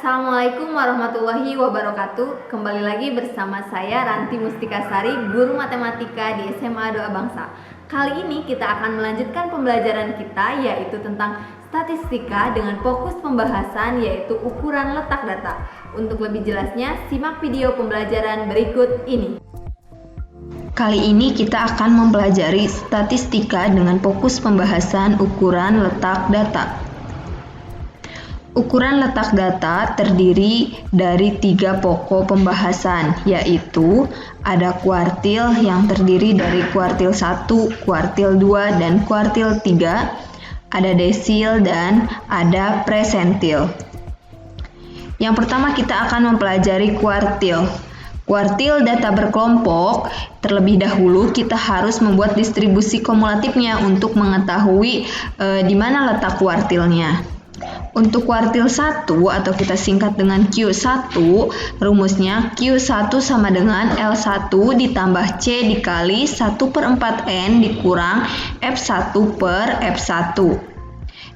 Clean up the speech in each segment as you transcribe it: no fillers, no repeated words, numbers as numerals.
Assalamualaikum warahmatullahi wabarakatuh. Kembali lagi bersama saya Ranti Mustikasari, guru matematika di SMA Doa Bangsa. Kali ini kita akan melanjutkan pembelajaran kita, yaitu tentang statistika dengan fokus pembahasan yaitu ukuran letak data. Untuk lebih jelasnya, simak video pembelajaran berikut ini. Kali ini kita akan mempelajari statistika dengan fokus pembahasan ukuran letak data. Ukuran letak data terdiri dari 3 pokok pembahasan, yaitu ada kuartil yang terdiri dari kuartil 1, kuartil 2, dan kuartil 3, ada desil, dan ada persentil. Yang pertama kita akan mempelajari kuartil. Kuartil data berkelompok, terlebih dahulu kita harus membuat distribusi kumulatifnya untuk mengetahui di mana letak kuartilnya. Untuk kuartil 1 atau kita singkat dengan Q1, rumusnya Q1 sama dengan L1 ditambah C dikali 1/4N dikurang F1 per F1.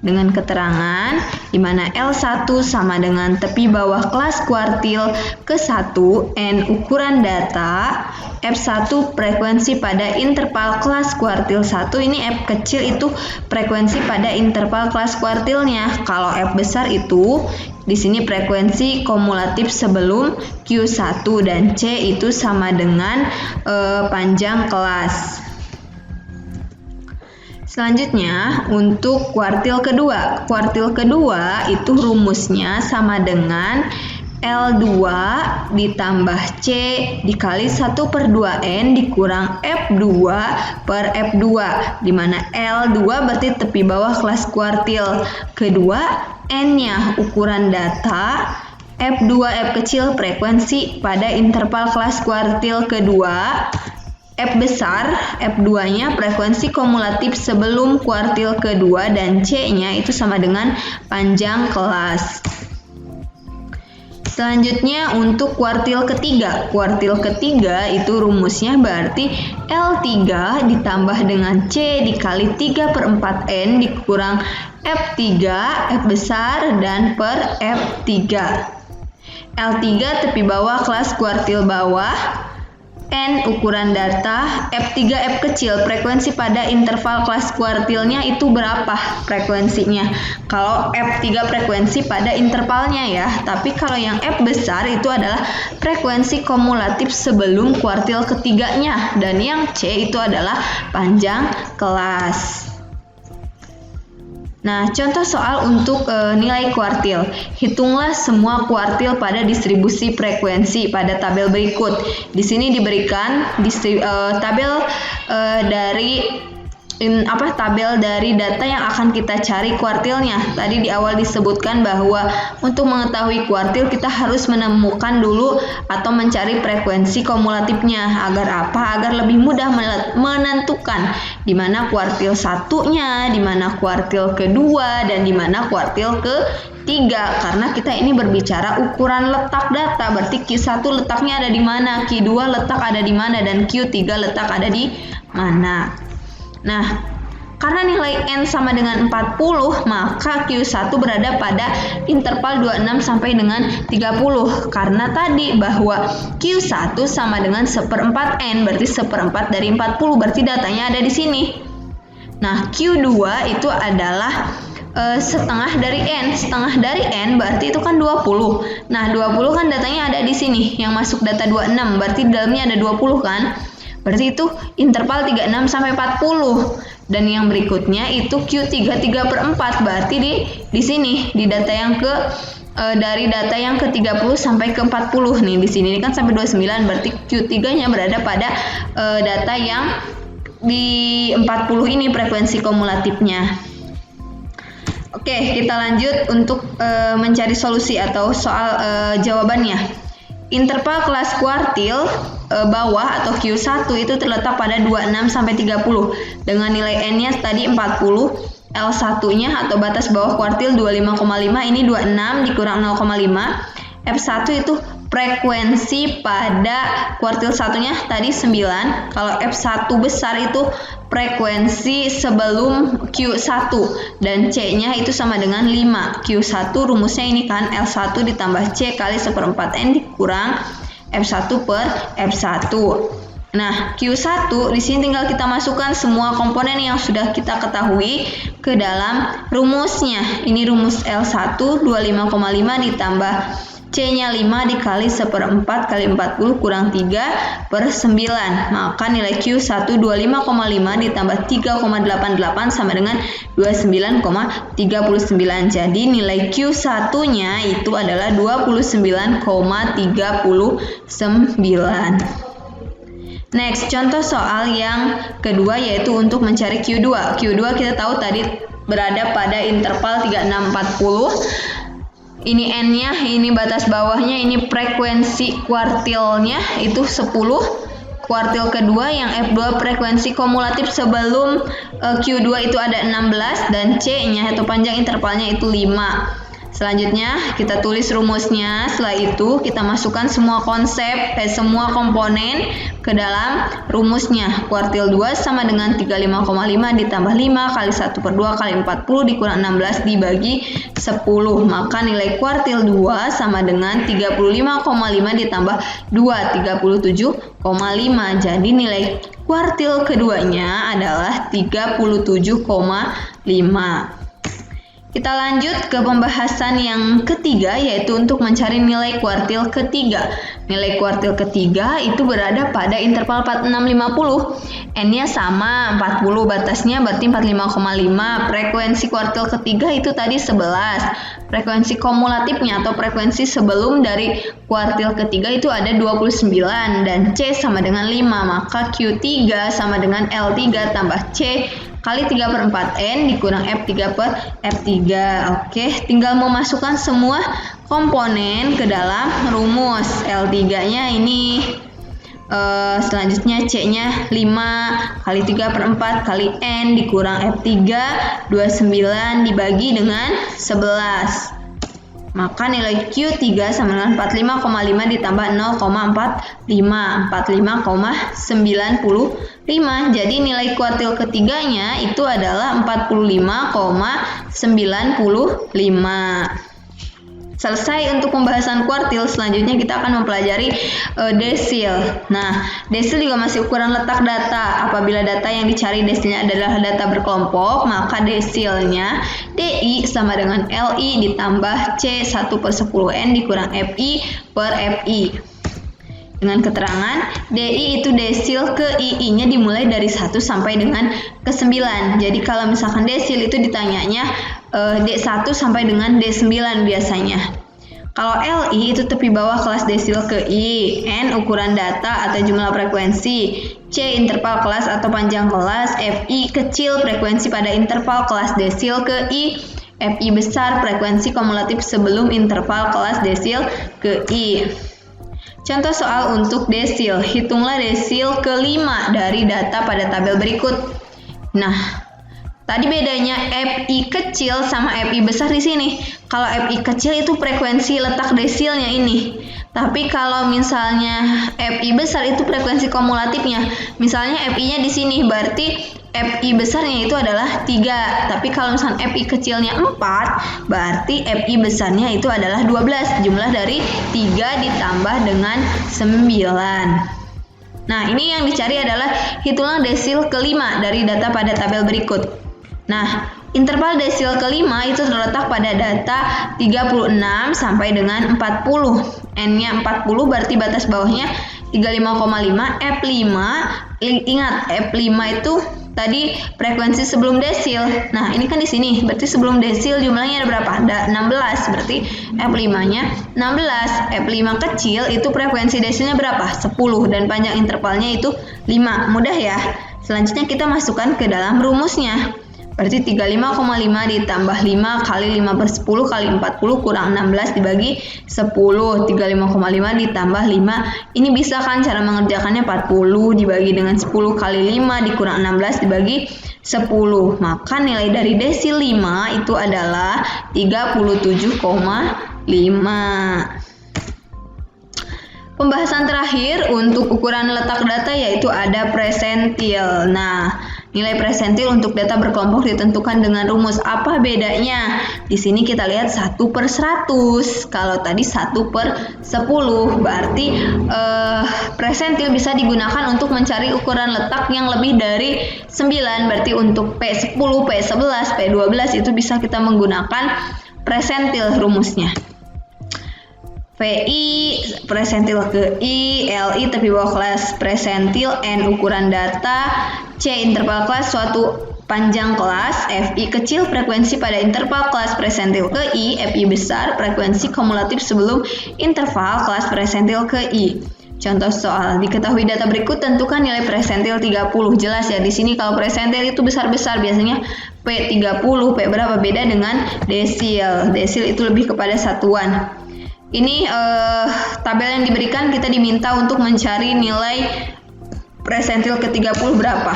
Dengan keterangan di mana L1 sama dengan tepi bawah kelas kuartil ke-1, N ukuran data, F1 frekuensi pada interval kelas kuartil 1, ini F kecil itu frekuensi pada interval kelas kuartilnya. Kalau F besar itu di sini frekuensi kumulatif sebelum Q1 dan C itu sama dengan panjang kelas. Selanjutnya untuk kuartil kedua. Kuartil kedua itu rumusnya sama dengan L2 ditambah C dikali 1/2N dikurang F2 per F2, di mana L2 berarti tepi bawah kelas kuartil kedua, N-nya ukuran data, F2 F kecil frekuensi pada interval kelas kuartil kedua, F besar, F2-nya frekuensi kumulatif sebelum kuartil kedua, dan C-nya itu sama dengan panjang kelas. Selanjutnya untuk kuartil ketiga. Kuartil ketiga itu rumusnya berarti L3 ditambah dengan C dikali 3/4N dikurang F3, F besar, dan per F3. L3 tepi bawah kelas kuartil bawah, N ukuran data, F3 F kecil frekuensi pada interval kelas kuartilnya itu berapa frekuensinya. Kalau F3 frekuensi pada intervalnya ya, tapi kalau yang F besar itu adalah frekuensi kumulatif sebelum kuartil ketiganya, dan yang C itu adalah panjang kelas. Nah, contoh soal untuk nilai kuartil. Hitunglah semua kuartil pada distribusi frekuensi pada tabel berikut. Di sini diberikan tabel dari data yang akan kita cari kuartilnya. Tadi di awal disebutkan bahwa untuk mengetahui kuartil kita harus menemukan dulu atau mencari frekuensi kumulatifnya. Agar apa? Agar lebih mudah menentukan di mana kuartil satunya, di mana kuartil kedua, dan di mana kuartil ketiga. Karena kita ini berbicara ukuran letak data, berarti Q1 letaknya ada di mana, Q2 letak ada di mana, dan Q3 letak ada di mana. Nah, karena nilai N sama dengan 40, maka Q1 berada pada interval 26 sampai dengan 30. Karena tadi bahwa Q1 sama dengan 1/4 N, berarti 1/4 dari 40, berarti datanya ada di sini. Nah, Q2 itu adalah setengah dari N. Setengah dari N berarti itu kan 20. Nah, 20 kan datanya ada di sini. Yang masuk data 26, berarti di dalamnya ada 20 kan? Berarti itu interval 36 sampai 40. Dan yang berikutnya itu Q3 3/4, berarti di sini di data yang dari data yang ke-30 sampai ke-40 nih. Di sini kan sampai 29, berarti Q3-nya berada pada data yang di 40 ini frekuensi kumulatifnya. Oke, kita lanjut untuk mencari solusi atau soal jawabannya. Interval kelas kuartil bawah atau Q1 itu terletak pada 26 sampai 30 dengan nilai N-nya tadi 40, L1-nya atau batas bawah kuartil 25,5, ini 26 dikurang 0,5. F1 itu frekuensi pada kuartil satunya tadi 9. Kalau F1 besar itu frekuensi sebelum Q1 dan C-nya itu sama dengan 5. Q1 rumusnya ini kan L1 ditambah C kali 1/4 N dikurang F1 per F1. Nah, Q1 di sini tinggal kita masukkan semua komponen yang sudah kita ketahui ke dalam rumusnya. Ini rumus L1 25,5 ditambah C-nya 5 dikali 1/4 kali 40 kurang 3 per 9. Maka nilai Q1 25,5 ditambah 3,88 sama dengan 29,39. Jadi nilai Q1-nya itu adalah 29,39. Next, contoh soal yang kedua yaitu untuk mencari Q2. Q2 kita tahu tadi berada pada interval 3640. Ini N-nya, ini batas bawahnya, ini frekuensi kuartilnya itu 10. Kuartil kedua yang F2 frekuensi kumulatif sebelum Q2 itu ada 16 dan C-nya atau panjang intervalnya itu 5. Selanjutnya kita tulis rumusnya. Setelah itu kita masukkan semua semua komponen ke dalam rumusnya. Kuartil 2 sama dengan 35,5 ditambah 5 kali 1/2 kali 40 dikurang 16 dibagi 10. Maka nilai kuartil 2 sama dengan 35,5 ditambah 2, 37,5. Jadi nilai kuartil keduanya adalah 37,5. Kita lanjut ke pembahasan yang ketiga yaitu untuk mencari nilai kuartil ketiga. Nilai kuartil ketiga itu berada pada interval 4650. N-nya sama 40, batasnya berarti 45,5. Frekuensi kuartil ketiga itu tadi 11. Frekuensi kumulatifnya atau frekuensi sebelum dari kuartil ketiga itu ada 29 dan C sama dengan 5. Maka Q3 sama dengan L3 tambah C kali 3/4 N dikurang F3 per F3. Oke, tinggal memasukkan semua komponen ke dalam rumus. L3-nya ini selanjutnya C-nya 5 kali 3/4 kali N dikurang F3 29 dibagi dengan 11. Maka nilai Q3 sama dengan 45,5 ditambah 0,45, 45,95. Jadi nilai kuartil ketiganya itu adalah 45,95. Selesai untuk pembahasan kuartil, selanjutnya kita akan mempelajari desil. Nah, desil juga masih ukuran letak data. Apabila data yang dicari desilnya adalah data berkelompok, maka desilnya DI sama dengan LI ditambah C 1/10N dikurang FI per FI. Dengan keterangan, DI itu desil ke II-nya dimulai dari 1 sampai dengan ke 9. Jadi kalau misalkan desil itu ditanyanya D1 sampai dengan D9 biasanya. Kalau LI itu tepi bawah kelas desil ke I, N ukuran data atau jumlah frekuensi, C interval kelas atau panjang kelas, FI kecil frekuensi pada interval kelas desil ke I, FI besar frekuensi kumulatif sebelum interval kelas desil ke I. Contoh soal untuk desil. Hitunglah desil ke-5 dari data pada tabel berikut. Nah, tadi bedanya FI kecil sama FI besar di sini. Kalau FI kecil itu frekuensi letak desilnya ini. Tapi kalau misalnya FI besar itu frekuensi kumulatifnya. Misalnya FI-nya di sini berarti FI besarnya itu adalah 3. Tapi kalau misalnya FI kecilnya 4, berarti FI besarnya itu adalah 12. Jumlah dari 3 ditambah dengan 9. Nah, ini yang dicari adalah hitunglah desil ke-5 dari data pada tabel berikut. Nah, interval desil ke-5 itu terletak pada data 36 sampai dengan 40. N-nya 40 berarti batas bawahnya 35,5. F5, ingat F5 itu tadi frekuensi sebelum desil. Nah, ini kan di sini berarti sebelum desil jumlahnya ada berapa? Ada 16. Berarti F5-nya 16. F5 kecil itu frekuensi desilnya berapa? 10 dan panjang intervalnya itu 5. Mudah ya. Selanjutnya kita masukkan ke dalam rumusnya. Berarti 35,5 ditambah 5 kali 5/10 kali 40 kurang 16 dibagi 10. 35,5 ditambah 5. Ini bisa kan cara mengerjakannya 40 dibagi dengan 10 kali 5 dikurang 16 dibagi 10. Maka nilai dari desil 5 itu adalah 37,5. Pembahasan terakhir untuk ukuran letak data yaitu ada presentil. Nah, Nilai presentil untuk data berkelompok ditentukan dengan rumus. Apa bedanya? Di sini kita lihat 1/100. Kalau tadi 1/10. Berarti presentil bisa digunakan untuk mencari ukuran letak yang lebih dari 9. Berarti untuk P10, P11, P12 itu bisa kita menggunakan presentil rumusnya. VI presentil ke I, LI tepi bawah kelas presentil, N ukuran data, C interval kelas suatu panjang kelas, FI kecil frekuensi pada interval kelas presentil ke I, FI besar frekuensi kumulatif sebelum interval kelas presentil ke I. Contoh soal, diketahui data berikut, tentukan nilai presentil 30. Jelas ya, di sini kalau presentil itu besar-besar biasanya P30, P berapa, beda dengan desil. Desil itu lebih kepada satuan. Ini tabel yang diberikan, kita diminta untuk mencari nilai presentil ke-30 berapa.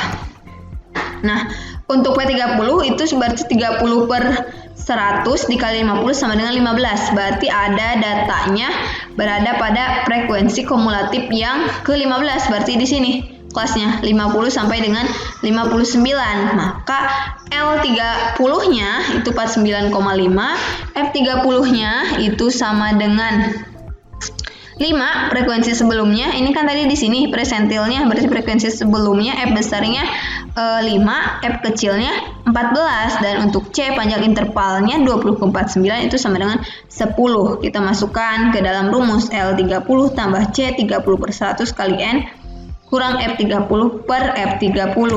Nah, untuk P30 itu berarti 30/100 dikali 50 sama dengan 15. Berarti ada datanya berada pada frekuensi kumulatif yang ke-15. Berarti di sini kelasnya 50 sampai dengan 59. Maka L30-nya itu 49,5, F30-nya itu sama dengan 5 frekuensi sebelumnya. Ini kan tadi di sini presentilnya, berarti frekuensi sebelumnya F besarnya 5, F kecilnya 14, dan untuk C panjang intervalnya 20/49 itu sama dengan 10. Kita masukkan ke dalam rumus L30 tambah C 30/100 kali N kurang F30/F30.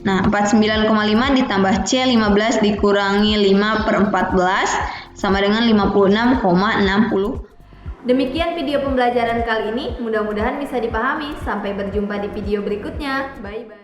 Nah, 49,5 ditambah C 15 dikurangi 5/14 sama dengan 56,60. Demikian video pembelajaran kali ini, mudah-mudahan bisa dipahami. Sampai berjumpa di video berikutnya. Bye-bye.